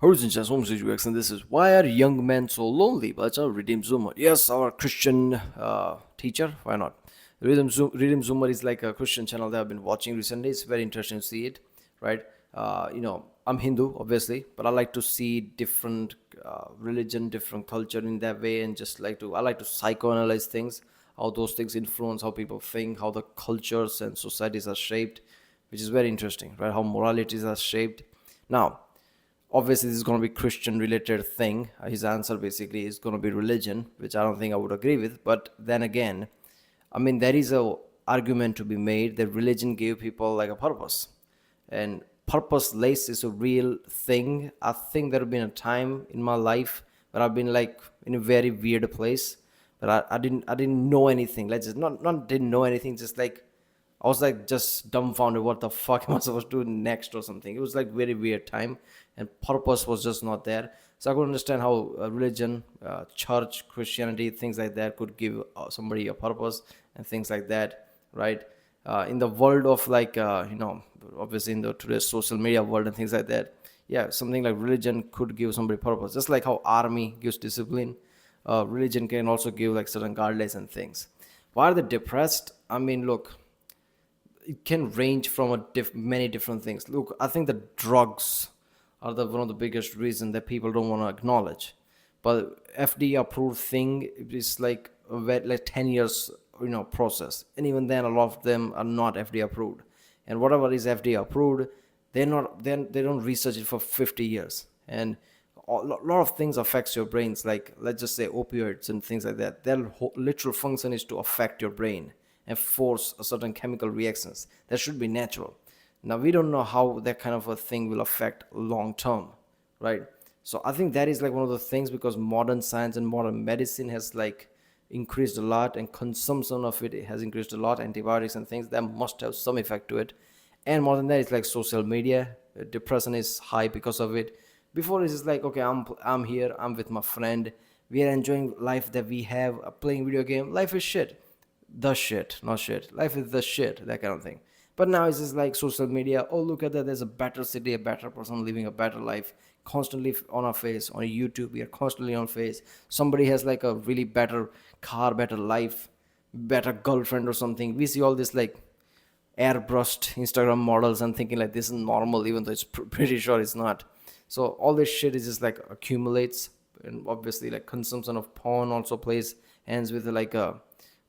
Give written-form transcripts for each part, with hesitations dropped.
Horizon Home Rex, and this is Why Are Young Men So Lonely? But Redeem Zoomer. Yes, our Christian teacher. Why not? Redeem Zoomer is like a Christian channel that I've been watching recently. It's very interesting to see it, right? I'm Hindu, obviously, but I like to see different religion, different culture in that way, and I like to psychoanalyze things, how those things influence how people think, how the cultures and societies are shaped, which is very interesting, right? How moralities are shaped. Now, obviously this is going to be Christian related thing. His answer basically is going to be religion, which I don't think I would agree with. But then again, I mean, there is a argument to be made that religion gave people like a purpose, and purposeless is a real thing. I think there have been a time in my life where I've been like in a very weird place, but I didn't know anything. Let's just not didn't know anything, just like I was like just dumbfounded. What the fuck am I supposed to do next or something? It was like very weird time, and purpose was just not there. So I could understand how religion, church, Christianity, things like that could give somebody a purpose and things like that, right? In the world of like obviously in the today's social media world and things like that, yeah, something like religion could give somebody purpose. Just like how army gives discipline, religion can also give like certain guidelines and things. Why are they depressed? I mean, look, it can range from many different things. Look, I think the drugs are one of the biggest reason that people don't want to acknowledge. But FDA approved thing is like like 10 years process, and even then a lot of them are not FDA approved. And whatever is FDA approved, they don't research it for 50 years. And a lot of things affects your brains, like let's just say opioids and things like that. Their literal function is to affect your brain and force a certain chemical reactions that should be natural. Now we don't know how that kind of a thing will affect long term, right? So I think that is like one of the things, because modern science and modern medicine has like increased a lot, and consumption of it has increased a lot, antibiotics and things that must have some effect to it. And more than that, it's like social media. Depression is high because of it. Before it's just like, okay, I'm here, I'm with my friend, we are enjoying life that we have, playing video game. Life is shit, the shit, not shit. Life is the shit, that kind of thing. But now it's just like social media. Oh, look at that. There's a better city, a better person living a better life. Constantly on our face. On YouTube, we are constantly on face. Somebody has like a really better car, better life, better girlfriend or something. We see all this like airbrushed Instagram models and thinking like this is normal, even though it's pretty sure it's not. So all this shit is just like accumulates, and obviously like consumption of porn also plays hands with like a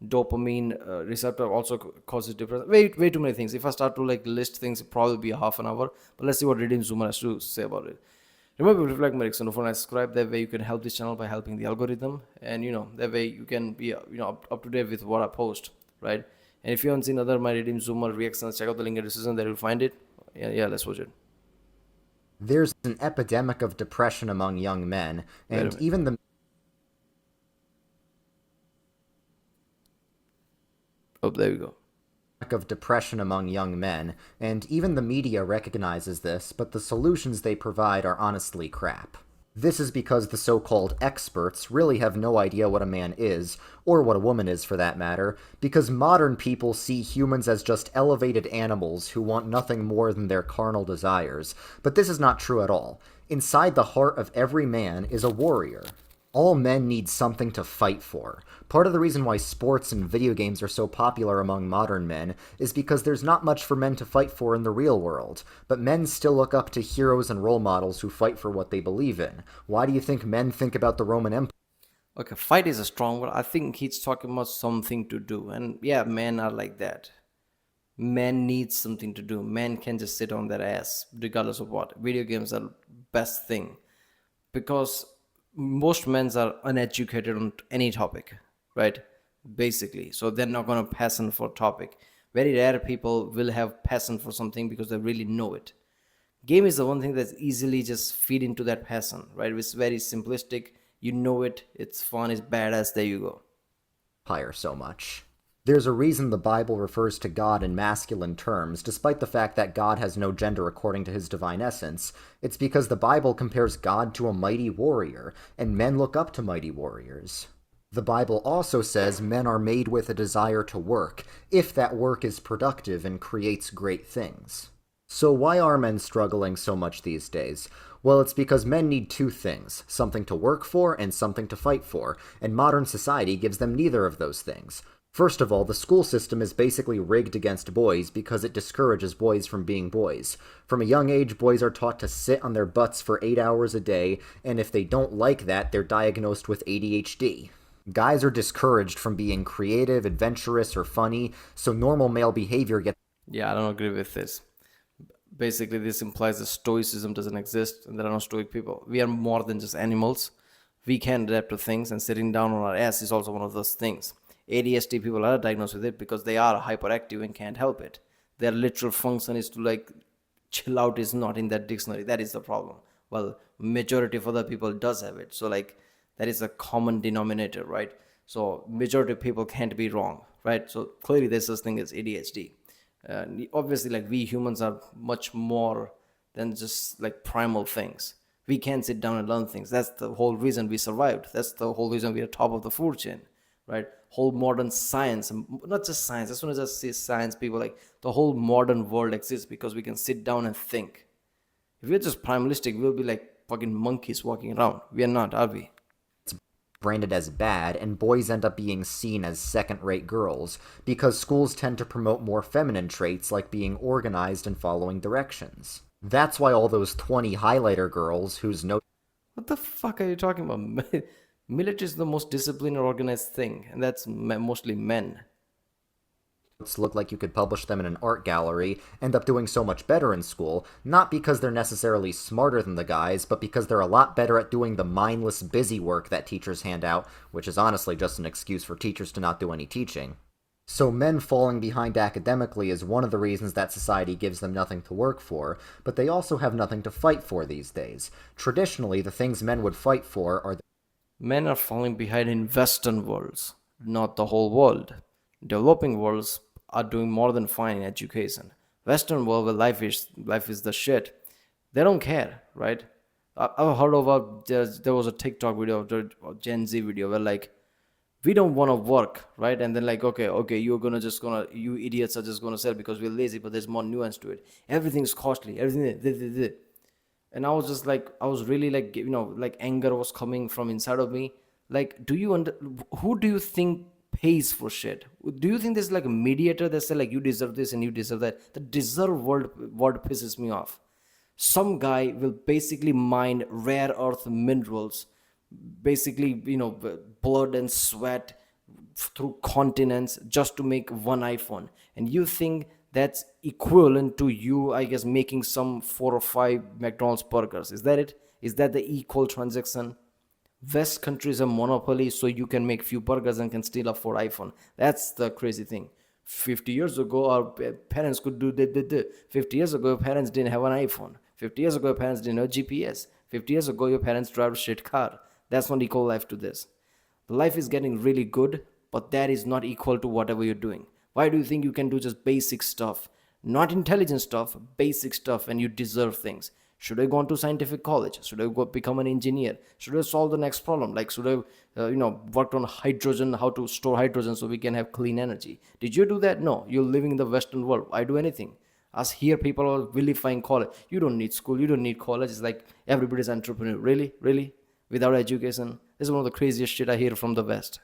dopamine receptor also causes depression. Way too many things. If I start to like list things, it probably be a half an hour. But let's see what Redeem Zoomer has to say about it. Remember to reflect my Don't and subscribe. That way you can help this channel by helping the algorithm, and that way you can be up to date with what I post, right? And if you haven't seen other my Redeem Zoomer reactions, check out the link in the description. There you'll find it. Yeah, let's watch it. There's an epidemic of depression among young men, Wait a and minute. even the Oh, there we go. of depression among young men, and even the media recognizes this, but the solutions they provide are honestly crap. This is because the so-called experts really have no idea what a man is, or what a woman is for that matter, because modern people see humans as just elevated animals who want nothing more than their carnal desires. But this is not true at all. Inside the heart of every man is a warrior. All men need something to fight for. Part of the reason why sports and video games are so popular among modern men is because there's not much for men to fight for in the real world, but men still look up to heroes and role models who fight for what they believe in. Why do you think men think about the Roman Empire? Okay, fight is a strong word. I think he's talking about something to do, and yeah, men are like that. Men need something to do. Men can just sit on their ass regardless of what. Video games are best thing, because most men are uneducated on any topic, right? Basically, so they're not going to passion for topic. Very rare people will have passion for something because they really know it. Game is the one thing that's easily just feed into that passion, right? It's very simplistic. You know it, it's fun, it's badass, there you go. So much? There's a reason the Bible refers to God in masculine terms, despite the fact that God has no gender according to his divine essence. It's because the Bible compares God to a mighty warrior, and men look up to mighty warriors. The Bible also says men are made with a desire to work, if that work is productive and creates great things. So why are men struggling so much these days? Well, it's because men need two things, something to work for and something to fight for, and modern society gives them neither of those things. First of all, the school system is basically rigged against boys because it discourages boys from being boys. From a young age, boys are taught to sit on their butts for 8 hours a day, and if they don't like that, they're diagnosed with ADHD. Guys are discouraged from being creative, adventurous, or funny, so normal male behavior gets Yeah, I don't agree with this. Basically, this implies that stoicism doesn't exist and there are no stoic people. We are more than just animals. We can adapt to things, and sitting down on our ass is also one of those things. ADHD people are diagnosed with it because they are hyperactive and can't help it. Their literal function is to like chill out is not in that dictionary. That is the problem. Well, majority of other people does have it. So like that is a common denominator, right? So majority of people can't be wrong, right? So clearly there's such thing as ADHD. Obviously, like we humans are much more than just like primal things. We can sit down and learn things. That's the whole reason we survived. That's the whole reason we are top of the food chain, right? Whole modern science, not just science. As soon as I say science, people like the whole modern world exists because we can sit down and think. If we're just primalistic, we'll be like fucking monkeys walking around. We are not, are we? branded as bad, and boys end up being seen as second-rate girls, because schools tend to promote more feminine traits like being organized and following directions. That's why all those 20 highlighter girls whose no What the fuck are you talking about? Military is the most disciplined and organized thing, and that's mostly men. look like you could publish them in an art gallery end up doing so much better in school, not because they're necessarily smarter than the guys, but because they're a lot better at doing the mindless busy work that teachers hand out, which is honestly just an excuse for teachers to not do any teaching. So men falling behind academically is one of the reasons that society gives them nothing to work for, but they also have nothing to fight for these days. Traditionally, the things men would fight for are Men are falling behind in Western worlds, not the whole world. Developing worlds are doing more than fine in education. Western world where life is the shit. They don't care, right? I've heard about there was a TikTok video or Gen Z video where like we don't want to work, right? And then like okay, you idiots are just gonna sell because we're lazy, but there's more nuance to it. Everything's costly, everything. And I was just like, I was really like, like anger was coming from inside of me. Like, who do you think pays for shit? Do you think there's like a mediator that said like you deserve this and you deserve that? The deserve word pisses me off. Some guy will basically mine rare earth minerals, basically blood and sweat through continents just to make one iPhone, and you think that's equivalent to you, I guess, making some 4 or 5 McDonald's burgers? Is that it? Is that the equal transaction? West countries are monopoly, so you can make few burgers and can steal a 4 iPhone. That's the crazy thing. 50 years ago, our parents could do that. 50 years ago, your parents didn't have an iPhone. 50 years ago, your parents didn't have GPS. 50 years ago, your parents drive a shit car. That's not equal life to this. The life is getting really good, but that is not equal to whatever you're doing. Why do you think you can do just basic stuff, not intelligent stuff, basic stuff, and you deserve things? Should I go on to scientific college? Should I go become an engineer? Should I solve the next problem? Like, should I, worked on hydrogen, how to store hydrogen so we can have clean energy? Did you do that? No. You're living in the Western world. I do anything. As here, people are vilifying college. You don't need school. You don't need college. It's like everybody's entrepreneur. Really, really, without education. This is one of the craziest shit I hear from the West.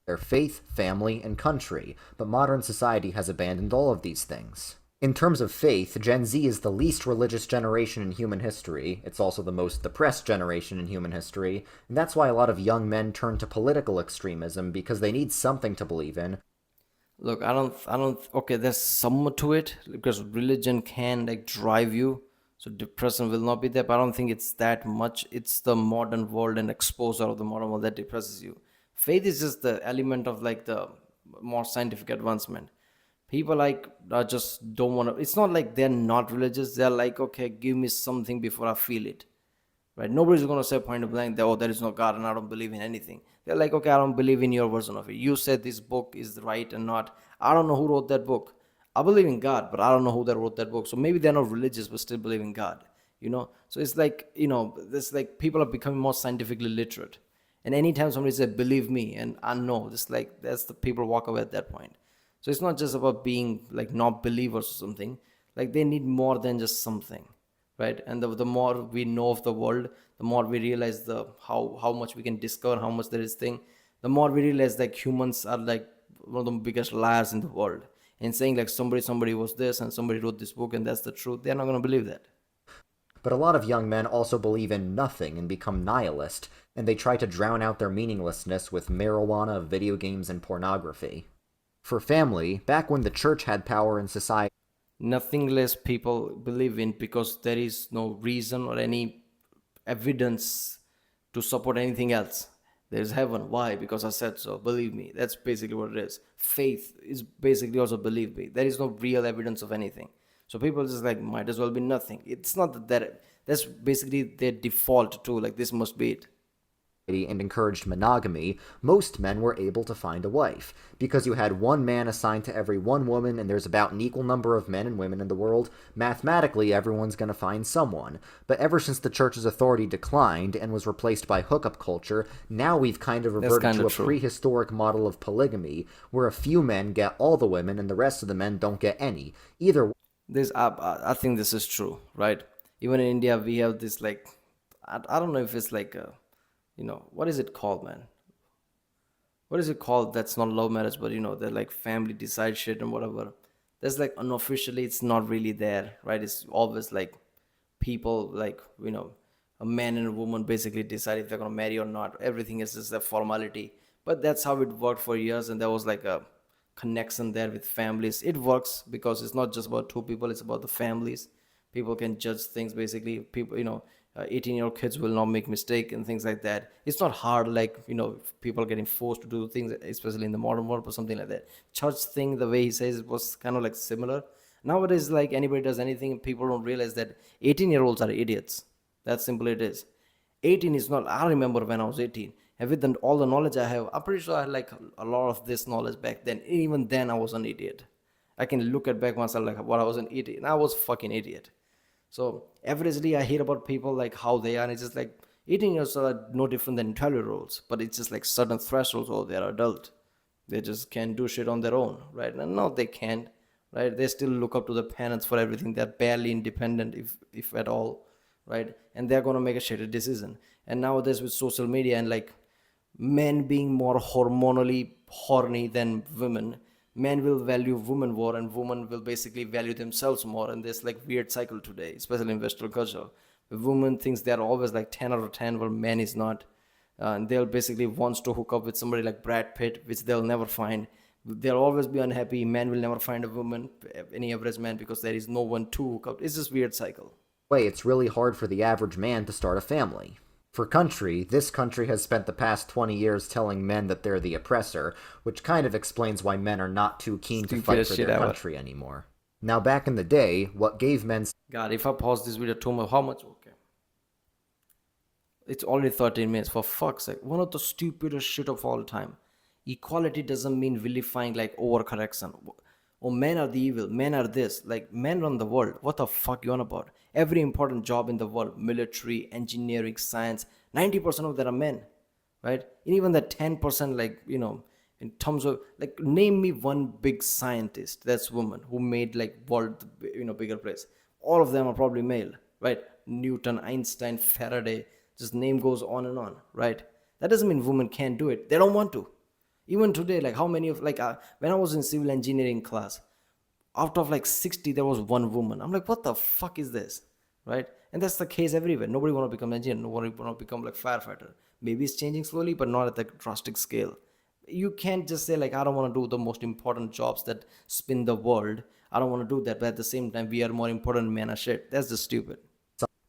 their faith, family, and country, but modern society has abandoned all of these things. In terms of faith, Gen Z is the least religious generation in human history. It's also the most depressed generation in human history, and that's why a lot of young men turn to political extremism because they need something to believe in. Look, okay, there's some to it because religion can like drive you. So depression will not be there, but I don't think it's that much. It's the modern world and exposure of the modern world that depresses you. Faith is just the element of like the more scientific advancement. People like are just don't want to. It's not like they're not religious. They're like, okay, give me something before I feel it, right? Nobody's going to say point blank that, oh, there is no God and I don't believe in anything. They're like, okay, I don't believe in your version of it. You said this book is right and not. I don't know who wrote that book. I believe in God, but I don't know who that wrote that book. So maybe they're not religious but still believe in God. So it's like, this like people are becoming more scientifically literate. And anytime somebody says believe me, and I know, just like that's the people walk away at that point. So it's not just about being like not believers or something. Like they need more than just something. right? And the more we know of the world, the more we realize the how much we can discover, how much there is thing. The more we realize like humans are like one of the biggest liars in the world, and saying like somebody was this and somebody wrote this book and that's the truth. They're not going to believe that. But a lot of young men also believe in nothing and become nihilist, and they try to drown out their meaninglessness with marijuana, video games, and pornography. For family, back when the church had power in society, Nothing less people believe in because there is no reason or any evidence to support anything else. There's heaven. Why? Because I said so. Believe me. That's basically what it is. Faith is basically also believe me. There is no real evidence of anything. So people just like might as well be nothing. It's not that's basically their default too. Like this must be it. and encouraged monogamy, most men were able to find a wife. Because you had one man assigned to every one woman, and there's about an equal number of men and women in the world, mathematically everyone's going to find someone. But ever since the church's authority declined and was replaced by hookup culture, now we've kind of That's reverted kind to a of true. prehistoric model of polygamy, where a few men get all the women and the rest of the men don't get any. Either This I think this is true, right? Even in India, we have this like I don't know if it's like a, what is it called, man? What is it called? That's not love marriage, but they're like family decide shit and whatever. That's like unofficially, it's not really there, right? It's always like people like a man and a woman basically decide if they're gonna marry or not. Everything is just a formality, but that's how it worked for years, and there was like a connection there with families. It works because it's not just about two people; it's about the families. People can judge things basically. People, 18-year-old kids will not make mistake and things like that. It's not hard like people getting forced to do things, especially in the modern world or something like that. Church thing, the way he says it was kind of like similar. Nowadays, like anybody does anything, people don't realize that 18-year-olds are idiots. That simple it is. 18 is not. I remember when I was 18, and with all the knowledge I have, I'm pretty sure I had like a lot of this knowledge back then. Even then, I was an idiot. I can look at back myself like what I was an idiot. And I was fucking idiot. So averagely, I hear about people like how they are, and it's just like 18 years old are no different than 12-year-olds, but it's just like certain thresholds or they're adult. They just can't do shit on their own, right? And no, they can't, right? They still look up to the parents for everything. They're barely independent, if at all, right? And they're gonna make a shitty decision. And nowadays with social media and like men being more hormonally horny than women, men will value women more and women will basically value themselves more. And there's like weird cycle today, especially in western culture. The woman thinks they're always like 10 out of 10 while man is not. And they'll basically wants to hook up with somebody like Brad Pitt, which they'll never find. They'll always be unhappy. Men will never find a woman, any average man, because there is no one to hook up. It's just weird cycle. way, it's really hard for the average man to start a family. For country, this country has spent the past 20 years telling men that they're the oppressor, which kind of explains why men are not too keen to fight Stupidest for shit their ever. country anymore. Now, back in the day, what gave men God, if I pause this video too much, how much? Okay. It's already 13 minutes, for fuck's sake. One of the stupidest shit of all time. Equality doesn't mean vilifying like overcorrection. Oh, men are the evil, men are this. Like, men run the world. What the fuck you on about? Every important job in the world, military, engineering, science, 90% of them are men, right? And even that 10%, like, in terms of, like, name me one big scientist that's woman who made, like, world, bigger place. All of them are probably male, right? Newton, Einstein, Faraday, just name goes on and on, right? That doesn't mean women can't do it. They don't want to. Even today, like how many of like when I was in civil engineering class, out of like 60 there was one woman. I'm like, what the fuck is this, right? And that's the case everywhere. Nobody want to become an engineer. Nobody want to become like firefighter. Maybe it's changing slowly, but not at the drastic scale. You can't just say like, I don't want to do the most important jobs that spin the world. I don't want to do that, but at the same time we are more important man or shit. That's just stupid.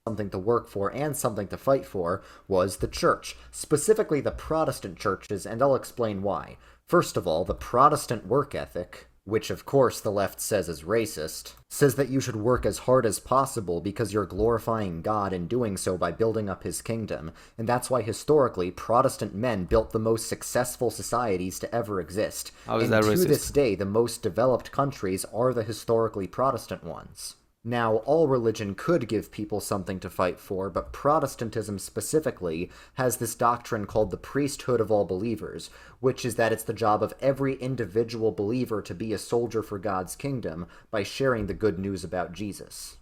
something to work for and something to fight for was the church, specifically the Protestant churches, and I'll explain why. First of all, the Protestant work ethic, which of course the left says is racist, says that you should work as hard as possible because you're glorifying God and doing so by building up his kingdom, and that's why historically Protestant men built the most successful societies to ever exist. How is And that to racist? this day, the most developed countries are the historically Protestant ones. Now, all religion could give people something to fight for, but Protestantism specifically has this doctrine called the priesthood of all believers, which is that it's the job of every individual believer to be a soldier for God's kingdom by sharing the good news about Jesus.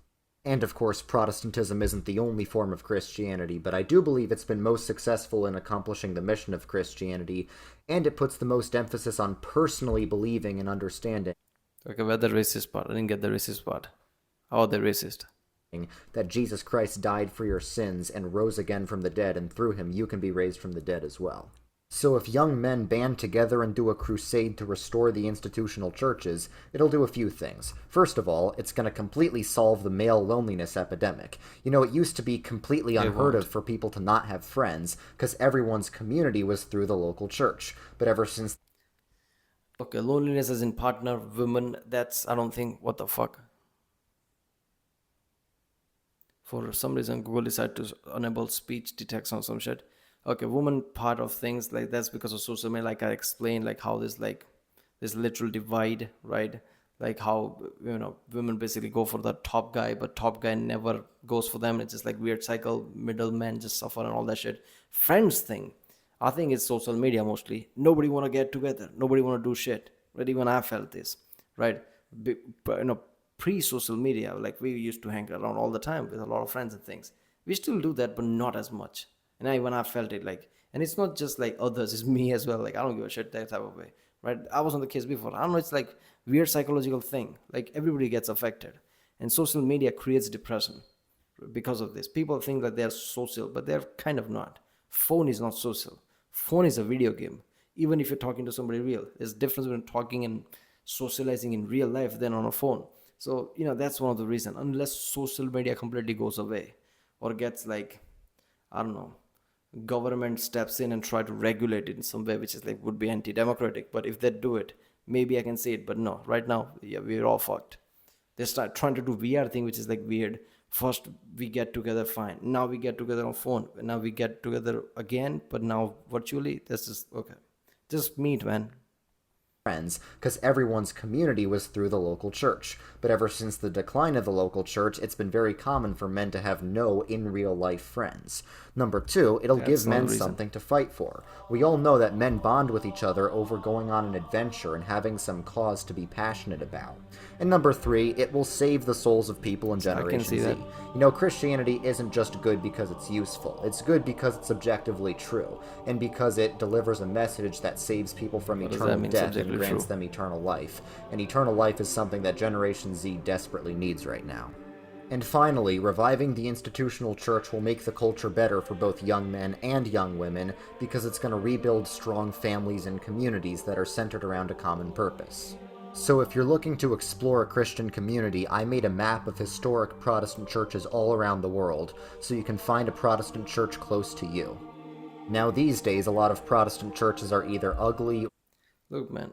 And of course, Protestantism isn't the only form of Christianity, but I do believe it's been most successful in accomplishing the mission of Christianity, and it puts the most emphasis on personally believing and understanding Okay, where the racist part? I didn't get the racist part. How are they racist? that Jesus Christ died for your sins and rose again from the dead, and through him you can be raised from the dead as well. So if young men band together and do a crusade to restore the institutional churches, it'll do a few things. First of all, it's going to completely solve the male loneliness epidemic. You know, it used to be completely They unheard won't. of for people to not have friends, because everyone's community was through the local church. But ever since Okay, loneliness as in partner, women, that's, I don't think, what the fuck. For some reason, Google decided to enable speech detection or some shit. Okay, woman part of things, like that's because of social media, like I explained, like how there's like this literal divide, right? Like how, women basically go for the top guy, but top guy never goes for them. It's just like weird cycle, middlemen just suffer and all that shit. Friends thing, I think it's social media mostly. Nobody want to get together. Nobody want to do shit. Right? Even I felt this. Right? But, pre-social media, like we used to hang around all the time with a lot of friends and things. We still do that, but not as much. And even I felt it like, and it's not just like others, it's me as well. Like I don't give a shit that type of way. Right? I was on the case before. I don't know. It's like weird psychological thing. Like everybody gets affected, and social media creates depression because of this. People think that they're social, but they're kind of not. Phone is not social. Phone is a video game. Even if you're talking to somebody real, there's a difference between talking and socializing in real life than on a phone. So, that's one of the reasons. Unless social media completely goes away or gets like, I don't know, government steps in and try to regulate it in some way, which is like would be anti-democratic. But if they do it, maybe I can see it. But no, right now, yeah, we're all fucked. They start trying to do VR thing, which is like weird. First we get together, fine. Now we get together on phone. Now we get together again, but now virtually. This is okay. Just meet, man. friends, because everyone's community was through the local church. But ever since the decline of the local church, it's been very common for men to have no in real life friends. Number two, it'll give That's not the men reason. something to fight for. We all know that men bond with each other over going on an adventure and having some cause to be passionate about. And number three, it will save the souls of people in I can Generation see Z. that. You know, Christianity isn't just good because it's useful. It's good because it's objectively true, and because it delivers a message that saves people from What does that eternal mean, death and subjectively grants true? them eternal life. And eternal life is something that Generation Z desperately needs right now. And finally, reviving the institutional church will make the culture better for both young men and young women because it's going to rebuild strong families and communities that are centered around a common purpose. So if you're looking to explore a Christian community, I made a map of historic Protestant churches all around the world, so you can find a Protestant church close to you. Now these days, a lot of Protestant churches are either ugly Look, man,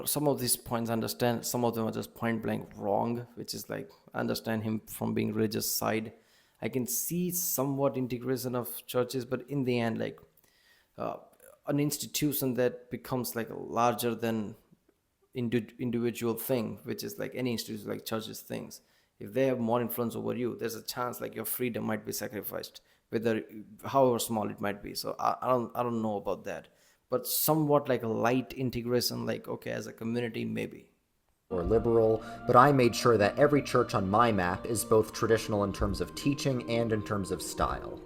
some of these points I understand, some of them are just point blank wrong, which is like I understand him from being religious side. I can see somewhat integration of churches, but in the end, like uh, an institution that becomes like larger than individual thing, which is like any institution like churches things. If they have more influence over you, there's a chance like your freedom might be sacrificed, whether however small it might be. So I don't know about that, but somewhat like a light integration, like okay, as a community maybe. or liberal, but I made sure that every church on my map is both traditional in terms of teaching and in terms of style.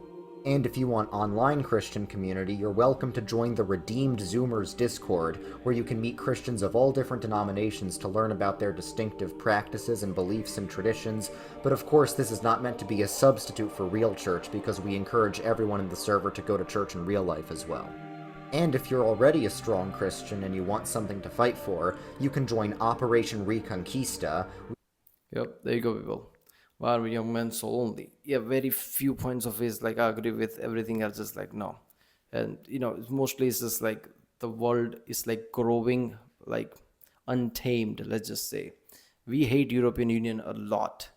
And if you want online Christian community, you're welcome to join the Redeemed Zoomers Discord, where you can meet Christians of all different denominations to learn about their distinctive practices and beliefs and traditions. But of course, this is not meant to be a substitute for real church, because we encourage everyone in the server to go to church in real life as well. And if you're already a strong Christian and you want something to fight for, you can join Operation Reconquista. Yep, there you go, people. Why are we young men so lonely? Yeah, very few points of his like I agree with everything else. Just like no, and mostly it's just like the world is like growing like untamed. Let's just say we hate European Union a lot,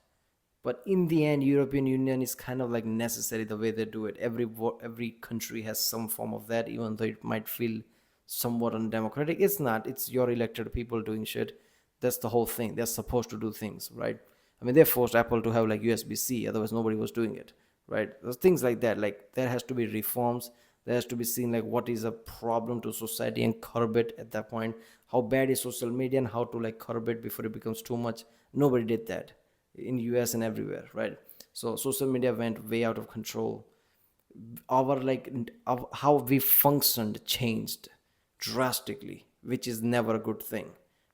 but in the end European Union is kind of like necessary the way they do it. Every country has some form of that, even though it might feel somewhat undemocratic. It's not. It's your elected people doing shit. That's the whole thing. They're supposed to do things, right? I mean, they forced Apple to have like USB-C, otherwise nobody was doing it, right? There's things like that. Like there has to be reforms. There has to be seen like what is a problem to society and curb it at that point. How bad is social media and how to like curb it before it becomes too much. Nobody did that. in US and everywhere, right? So social media went way out of control. Our how we functioned changed drastically, which is never a good thing,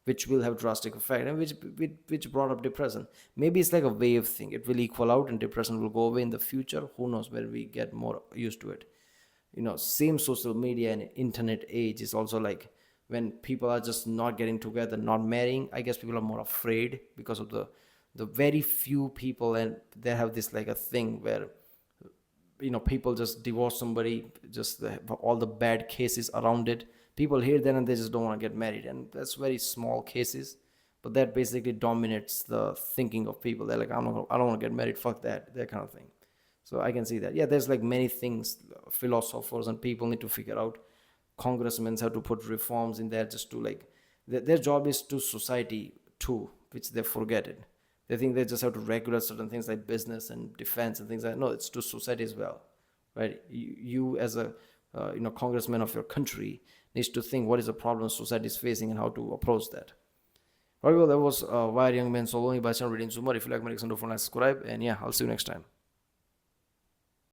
which will have drastic effect, and which brought up depression. Maybe it's like a wave thing. It will equal out and depression will go away in the future. Who knows, where we get more used to it. Same social media and internet age is also like when people are just not getting together, not marrying. I guess people are more afraid because of the very few people, and they have this like a thing where people just divorce somebody, just all the bad cases around it. People hear that and they just don't want to get married, and that's very small cases, but that basically dominates the thinking of people. They're like, I don't want to get married, fuck that kind of thing. So I can see that. Yeah, there's like many things philosophers and people need to figure out. Congressmen have to put reforms in there just to like their job is to society too, which they forget it. They think they just have to regulate certain things like business and defense and things like that. No, it's to society as well, right? You as a congressman of your country needs to think what is the problem society is facing and how to approach that. Right, well, that was Why Are Young Men So Lonely by Channel Reading Zoomer. If you like my do not subscribe, and yeah, I'll see you next time.